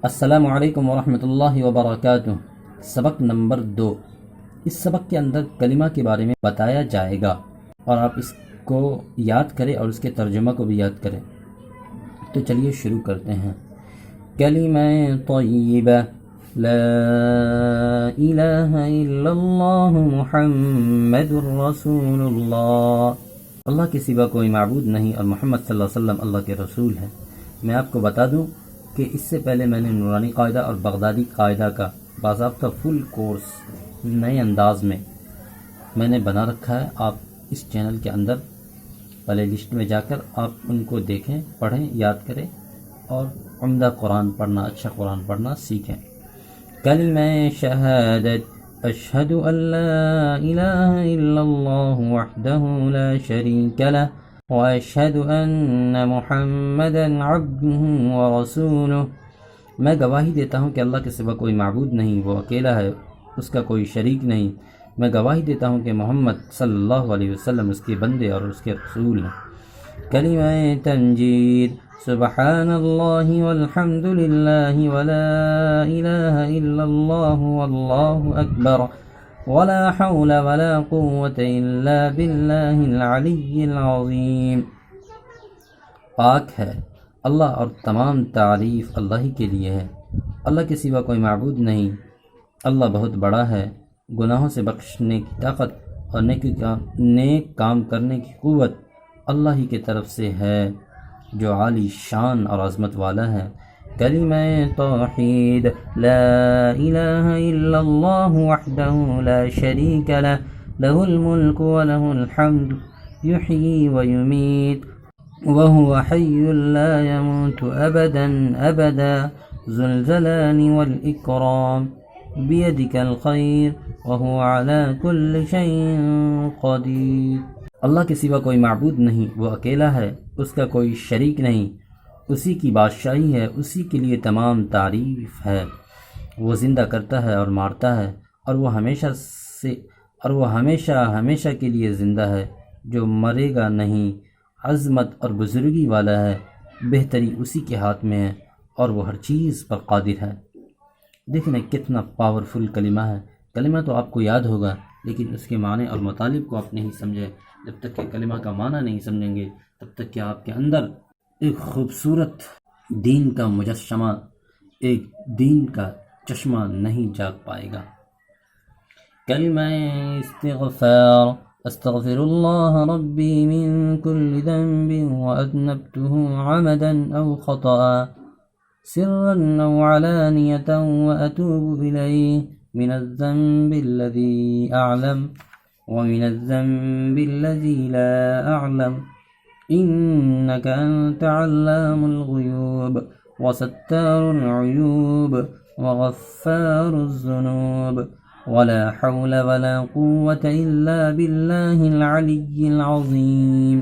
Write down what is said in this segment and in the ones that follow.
السلام علیکم ورحمۃ اللہ وبرکاتہ۔ سبق نمبر 2۔ اس سبق کے اندر کلمہ کے بارے میں بتایا جائے گا اور آپ اس کو یاد کریں اور اس کے ترجمہ کو بھی یاد کریں۔ تو چلیے شروع کرتے ہیں۔ کلمہ طیبہ، لا الہ الا اللہ محمد رسول اللہ۔ اللہ کے سوا کوئی معبود نہیں اور محمد صلی اللہ علیہ وسلم اللہ کے رسول ہیں۔ میں آپ کو بتا دوں کہ اس سے پہلے میں نے نورانی قاعدہ اور بغدادی قاعدہ کا باضابطہ فل کورس نئے انداز میں نے بنا رکھا ہے۔ آپ اس چینل کے اندر پلے لسٹ میں جا کر آپ ان کو دیکھیں، پڑھیں، یاد کریں اور عمدہ قرآن پڑھنا، اچھا قرآن پڑھنا سیکھیں۔ کلمہ شہادت، اشہد ان لا الہ الا اللہ وحدہ لا شریک لہ واشہد ان محمدا عبدہ ورسولہ۔ میں گواہی دیتا ہوں کہ اللہ کے سوا کوئی معبود نہیں، وہ اکیلا ہے، اس کا کوئی شریک نہیں۔ میں گواہی دیتا ہوں کہ محمد صلی اللہ علیہ وسلم اس کے بندے اور اس کے رسول ہیں۔ کلمہ تنجید، سبحان اللہ والحمد للہ ولا الہ الا اللہ واللہ اکبر ولا حول ولا قوة الا باللہ العلی العظیم۔ پاک ہے اللہ اور تمام تعریف اللہ ہی کے لیے ہے، اللہ کے سوا کوئی معبود نہیں۔ اللہ بہت بڑا ہے، گناہوں سے بخشنے کی طاقت اور نیک کام کرنے کی قوت اللہ ہی کی طرف سے ہے جو عالی شان اور عظمت والا ہے۔ کلمہ توحید، لا الہ الا اللہ وحدہ لا شریک لہ، لہ الملک ولہ الحمد، یحیی ویمیت وہو حی لا یموت ابدا ابدا، ذو الجلال والاکرام، بیدک الخیر وہو علی کل شیء قدیر۔ اللہ کے سوا کوئی معبود نہیں، وہ اکیلا ہے، اس کا کوئی شریک نہیں، اسی کی بادشاہی ہے، اسی کے لیے تمام تعریف ہے۔ وہ زندہ کرتا ہے اور مارتا ہے اور وہ ہمیشہ کے لیے زندہ ہے، جو مرے گا نہیں، عظمت اور بزرگی والا ہے، بہتری اسی کے ہاتھ میں ہے اور وہ ہر چیز پر قادر ہے۔ دیکھیں کتنا پاورفل کلمہ ہے۔ کلمہ تو آپ کو یاد ہوگا لیکن اس کے معنی اور مطالب کو آپ نہیں سمجھے۔ جب تک کہ کلمہ کا معنی نہیں سمجھیں گے تب تک کہ آپ کے اندر ایک خوبصورت دین کا مجسمہ، ایک دین کا چشمہ نہیں جاگ پائے گا۔ کلمہ استغفار، استغفر اللہ ربی من کل ذنب واذنبته عمدا او خطأ سرا او علانیة واتوب الیہ من الذنب الذي اعلم ومن الذنب الذي لا اعلم انك انت علام الغیوب وستار العیوب وغفار الذنوب ولا حول ولا قوة الا باللہ العلی العظیم۔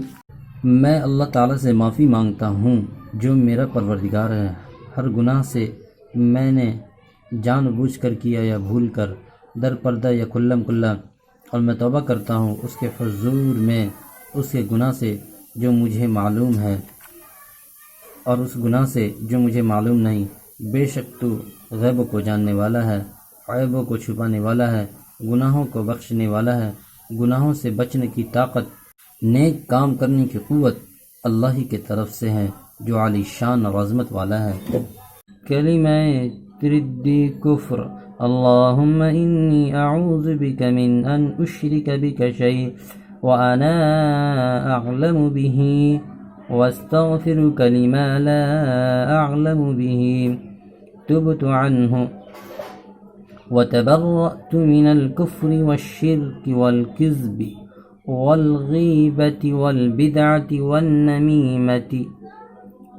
میں اللہ تعالیٰ سے معافی مانگتا ہوں جو میرا پروردگار ہے، ہر گناہ سے میں نے جان بوجھ کر کیا یا بھول کر، در پردہ یا کھلم کھلا، اور میں توبہ کرتا ہوں اس کے حضور میں اس کے گناہ سے جو مجھے معلوم ہے اور اس گناہ سے جو مجھے معلوم نہیں۔ بے شک تو غیبوں کو جاننے والا ہے، عیبوں کو چھپانے والا ہے، گناہوں کو بخشنے والا ہے۔ گناہوں سے بچنے کی طاقت، نیک کام کرنے کی قوت اللہ ہی کی طرف سے ہے جو عالی شان اور عظمت والا ہے۔ کلمہ تردی کفر، اللہم انی اعوذ بک من ان اشرک بک شیء وانا اعلم به واستغفرک لما لا اعلم به، تبت عنہ وتبرأت من الكفر والشرك والكذب والغيبة والبدعة والنميمة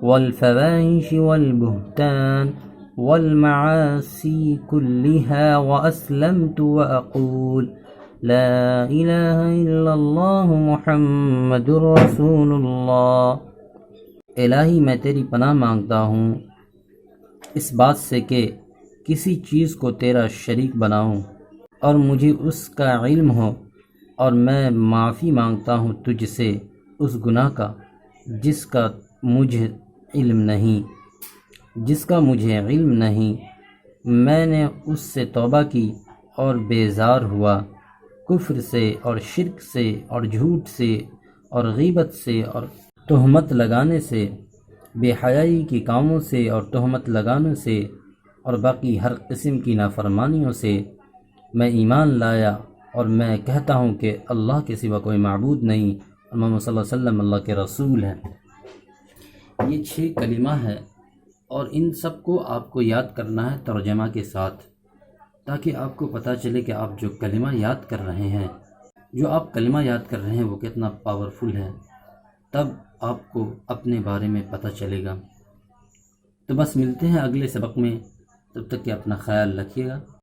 والفواحش والبهتان والمعاصي كلها وأسلمت وأقول لا إله إلا الله محمد رسول اللہ۔ الہی میں تیری پناہ مانگتا ہوں اس بات سے کہ کسی چیز کو تیرا شریک بناؤں اور مجھے اس کا علم ہو، اور میں معافی مانگتا ہوں تجھ سے اس گناہ کا جس کا مجھے علم نہیں۔ جس کا مجھے علم نہیں، میں نے اس سے توبہ کی اور بیزار ہوا، کفر سے اور شرک سے اور جھوٹ سے اور غیبت سے اور تہمت لگانے سے، بے حیائی کے کاموں سے اور تہمت لگانے سے اور باقی ہر قسم کی نافرمانیوں سے میں ایمان لایا، اور میں کہتا ہوں کہ اللہ کے سوا کوئی معبود نہیں، اور محمد صلی اللہ علیہ وسلم اللہ کے رسول ہیں۔ یہ 6 کلمہ ہے، اور ان سب کو آپ کو یاد کرنا ہے ترجمہ کے ساتھ، تاکہ آپ کو پتہ چلے کہ آپ جو کلمہ یاد کر رہے ہیں، جو آپ کلمہ یاد کر رہے ہیں وہ کتنا پاورفل ہے، تب آپ کو اپنے بارے میں پتہ چلے گا۔ تو بس ملتے ہیں اگلے سبق میں، تب تک کہ اپنا خیال رکھیے گا۔